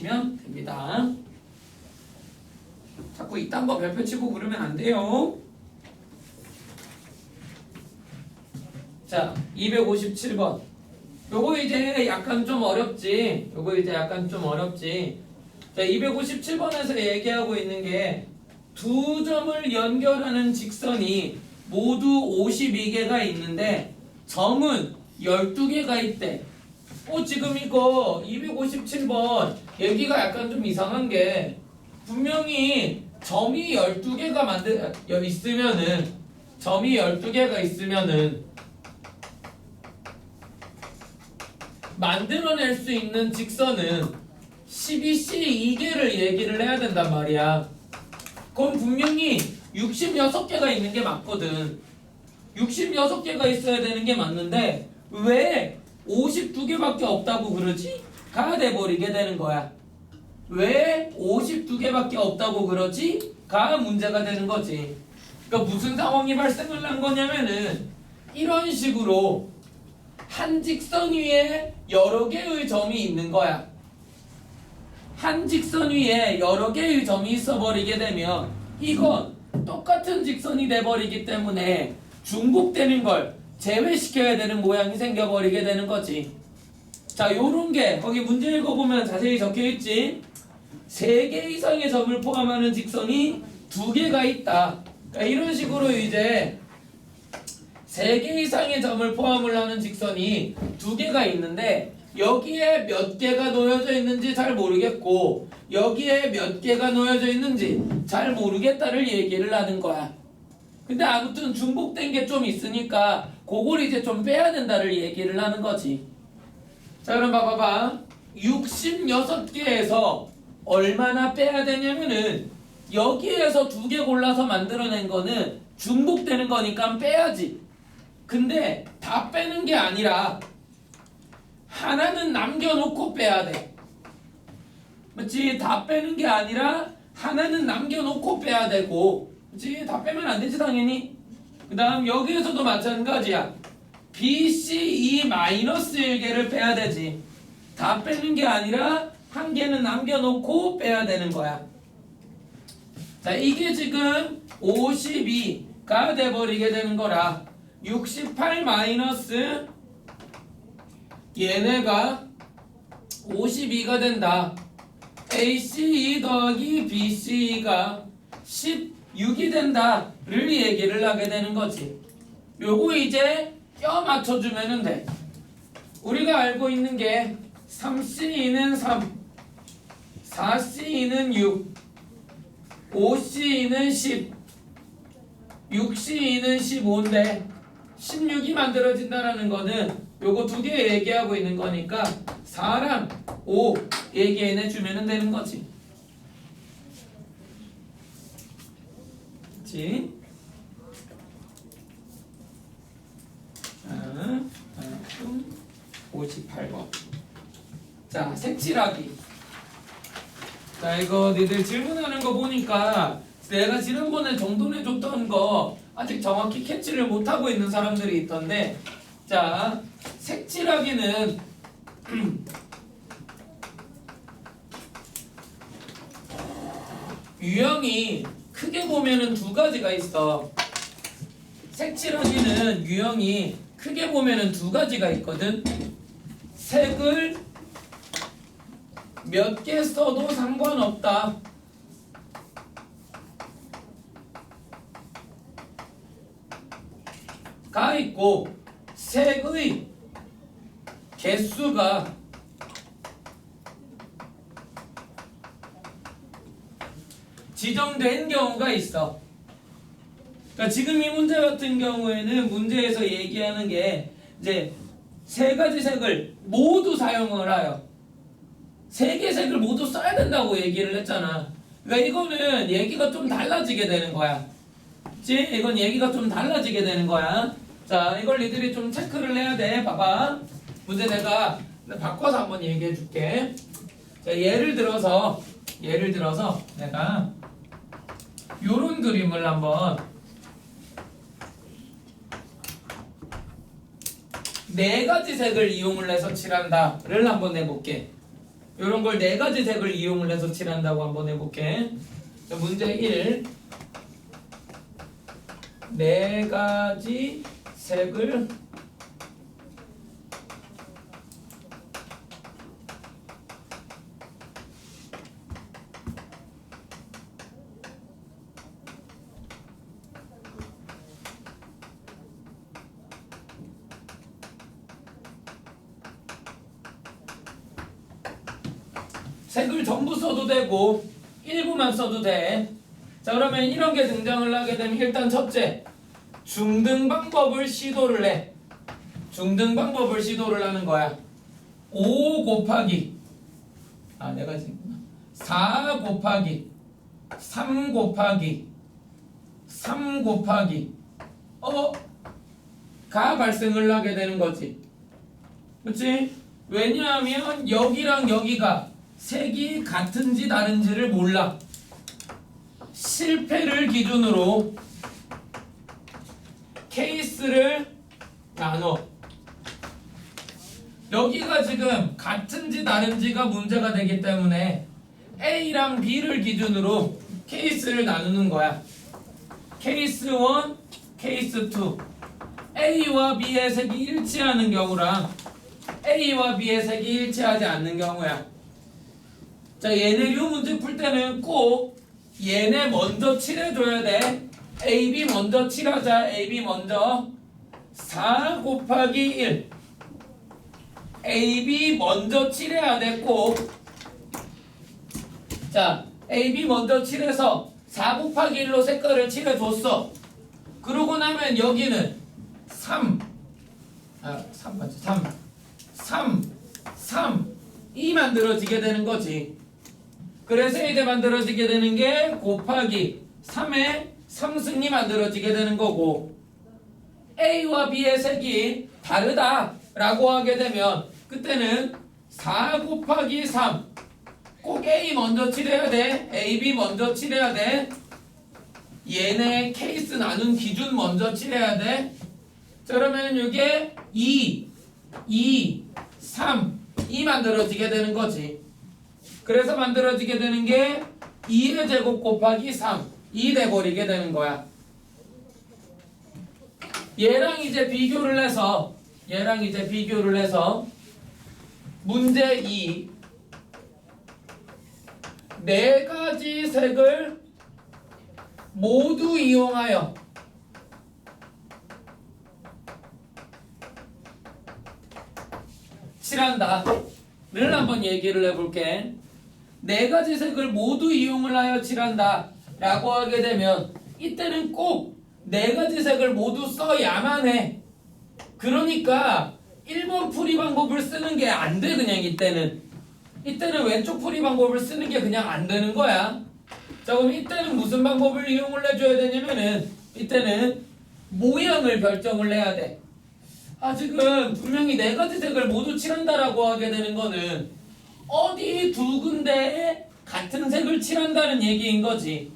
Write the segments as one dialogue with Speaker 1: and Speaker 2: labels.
Speaker 1: 면 됩니다. 자꾸 이딴 거 별표 치고 그러면 안 돼요. 자, 257번. 요거 이제 약간 좀 어렵지. 자, 257번에서 얘기하고 있는 게 두 점을 연결하는 직선이 모두 52개가 있는데 점은 12개가 있대. 지금 이거 257번 얘기가 약간 좀 이상한 게 분명히 점이 12개가 있으면은 만들어낼 수 있는 직선은 12C2개를 얘기를 해야 된단 말이야. 그럼 분명히 66개가 있는 게 맞거든. 66개가 있어야 되는 게 맞는데 왜 52개밖에 없다고 그러지? 가 돼버리게 되는 거야. 왜 52개밖에 없다고 그러지? 가 문제가 되는 거지. 그러니까 무슨 상황이 발생을 한 거냐면은 이런 식으로 한 직선 위에 여러 개의 점이 있는 거야. 한 직선 위에 여러 개의 점이 있어버리게 되면 이건 똑같은 직선이 돼버리기 때문에 중복되는 걸 제외시켜야 되는 모양이 생겨버리게 되는 거지. 자, 요런 게 거기 문제 읽어보면 자세히 적혀있지. 3개 이상의 점을 포함하는 직선이 2개가 있다. 그러니까 이런 식으로 이제 3개 이상의 점을 포함을 하는 직선이 2개가 있는데 여기에 몇 개가 놓여져 있는지 잘 모르겠고 여기에 몇 개가 놓여져 있는지 잘 모르겠다를 얘기를 하는 거야. 근데 아무튼 중복된 게 좀 있으니까 그걸 이제 좀 빼야 된다를 얘기를 하는 거지. 자, 그럼 봐봐. 66개에서 얼마나 빼야 되냐면은 여기에서 2개 골라서 만들어낸 거는 중복되는 거니까 빼야지. 근데 다 빼는 게 아니라 하나는 남겨놓고 빼야 돼. 맞지? 다 빼는 게 아니라 하나는 남겨놓고 빼야 되고, 그치? 다 빼면 안 되지 당연히. 그 다음 여기에서도 마찬가지야. BC2-1개를 빼야 되지. 다 빼는 게 아니라 한 개는 남겨놓고 빼야 되는 거야. 자, 이게 지금 52가 돼버리게 되는 거라 68 마이너스 얘네가 52가 된다. ACE 더하기 BCE가 16이 된다를 얘기를 하게 되는 거지. 요거 이제 껴 맞춰주면 돼. 우리가 알고 있는 게 3C는 3, 4C는 6, 5C는 10, 6C는 15인데 16이 만들어진다는 거는 요거 2개 얘기하고 있는 거니까 4랑 5 얘기해주면 되는 거지. 그치? 자, 58번. 자, 색칠하기. 자, 이거 니들 질문하는 거 보니까 내가 지난번에 정돈해줬던 거 아직 정확히 캐치를 못하고 있는 사람들이 있던데, 자, 색칠하기는 유형이 크게 보면은 2가지가 있어. 색칠하기는 유형이 크게 보면은 2가지가 있거든. 색을 몇 개 써도 상관없다. 가 있고, 색의 개수가 지정된 경우가 있어. 그러니까 지금 이 문제 같은 경우에는 문제에서 얘기하는 게 이제 3가지 색을 모두 사용을 하여 3개 색을 모두 써야 된다고 얘기를 했잖아. 그러니까 이거는 얘기가 좀 달라지게 되는 거야. 그치? 이건 얘기가 좀 달라지게 되는 거야. 자, 이걸 니들이 좀 체크를 해야 돼. 봐봐. 문제 내가 바꿔서 한번 얘기해 줄게. 자, 예를 들어서 내가 요런 그림을 한번 4가지 색을 이용을 해서 칠한다를 한번 해볼게. 이런 걸 네 가지 색을 이용을 해서 칠한다고 한번 해볼게. 자, 문제 1. 네 가지 색을 색을 전부 써도 되고 일부만 써도 돼. 자, 그러면 이런 게 등장을 하게 되면 일단 첫째, 중등 방법을 시도를 해. 중등 방법을 시도를 하는 거야. 5 곱하기 내가 지금 4 곱하기 3 곱하기 3 곱하기 가 발생을 하게 되는 거지. 그렇지? 왜냐하면 여기랑 여기가 색이 같은지 다른지를 몰라. 실패를 기준으로 케이스를 나눠. 여기가 지금 같은지 다른지가 문제가 되기 때문에 A랑 B를 기준으로 케이스를 나누는 거야. 케이스 1, 케이스 2. A와 B의 색이 일치하는 경우랑 A와 B의 색이 일치하지 않는 경우야. 자, 얘네류 문제 풀 때는 꼭 얘네 먼저 칠해줘야 돼. AB 먼저 칠하자. AB 먼저 4 곱하기 1. AB 먼저 칠해야 돼. 꼭. 자, AB 먼저 칠해서 4 곱하기 1로 색깔을 칠해줬어. 그러고 나면 여기는 3 맞죠? 3이 만들어지게 되는 거지. 그래서 이제 만들어지게 되는 게 곱하기 3의 3승이 만들어지게 되는 거고, A와 B의 색이 다르다라고 하게 되면 그때는 4 곱하기 3. 꼭 A 먼저 칠해야 돼. AB 먼저 칠해야 돼. 얘네 케이스 나눈 기준 먼저 칠해야 돼. 자, 그러면 이게 2, 3이 만들어지게 되는 거지. 그래서 만들어지게 되는 게 2의 제곱 곱하기 3, 2 돼버리게 되는 거야. 얘랑 이제 비교를 해서 문제 2. 네 가지 색을 모두 이용하여 칠한다를 한번 얘기를 해볼게. 네 가지 색을 모두 이용을 하여 칠한다 라고 하게 되면 이때는 꼭 네 가지 색을 모두 써야만 해. 그러니까 1번 풀이 방법을 쓰는 게 안 돼. 그냥 이때는 왼쪽 풀이 방법을 쓰는 게 그냥 안 되는 거야. 자, 그럼 이때는 무슨 방법을 이용을 해줘야 되냐면은 이때는 모양을 결정을 해야 돼. 지금 분명히 네 가지 색을 모두 칠한다라고 하게 되는 거는 어디 두 군데에 같은 색을 칠한다는 얘기인 거지.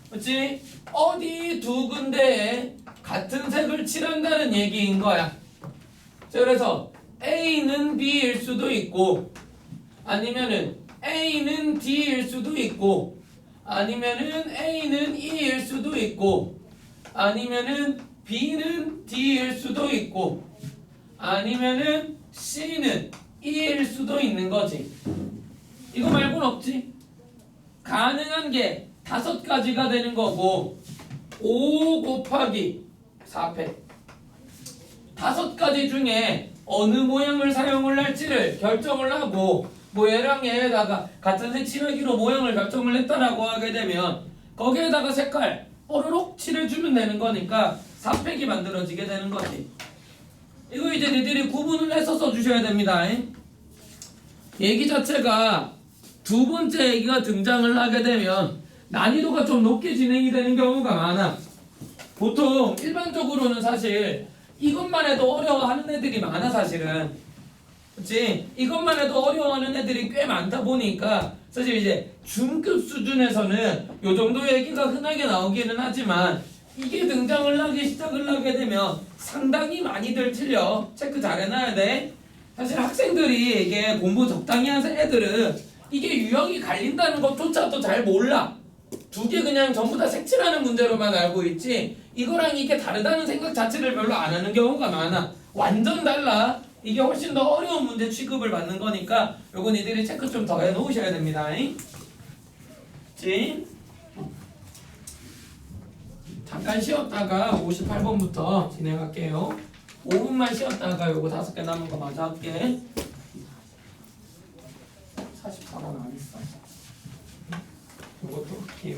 Speaker 1: 그렇지? 어디 두 군데에 같은 색을 칠한다는 얘기인 거야. 자, 그래서 A는 B일 수도 있고, 아니면은 A는 D일 수도 있고, 아니면은 A는 E일 수도 있고, 아니면은 B는 D일 수도 있고, 아니면은 C는 E일 수도 있는 거지. 이거 말고는 없지. 가능한 게 5가지가 되는 거고, 5 곱하기 4패 5가지 중에 어느 모양을 사용을 할지를 결정을 하고, 뭐 얘랑 얘에다가 같은 색 칠하기로 모양을 결정을 했다라고 하게 되면 거기에다가 색깔 뽀로록 칠해주면 되는 거니까 4팩이 만들어지게 되는 거지. 이거 이제 니들이 구분을 해서 써주셔야 됩니다. 얘기 자체가 두 번째 얘기가 등장을 하게 되면 난이도가 좀 높게 진행이 되는 경우가 많아. 보통 일반적으로는 사실 이것만 해도 어려워하는 애들이 많아. 사실은 그치? 이것만 해도 어려워하는 애들이 꽤 많다 보니까 사실 이제 중급 수준에서는 요 정도 얘기가 흔하게 나오기는 하지만 이게 등장을 하기 시작을 하게 되면 상당히 많이들 틀려. 체크 잘 해놔야 돼. 사실 학생들이 이게 공부 적당히 한 애들은 이게 유형이 갈린다는 것조차도 잘 몰라. 두 개 그냥 전부 다 색칠하는 문제로만 알고 있지 이거랑 이게 다르다는 생각 자체를 별로 안 하는 경우가 많아. 완전 달라. 이게 훨씬 더 어려운 문제 취급을 받는 거니까 요건 이들이 체크 좀 더 해놓으셔야 됩니다. 잠깐 쉬었다가 58번부터 진행할게요. 5분만 쉬었다가 요거 5개 남은 거 마저 할게. 44번 안 했어. 요것도 할게요.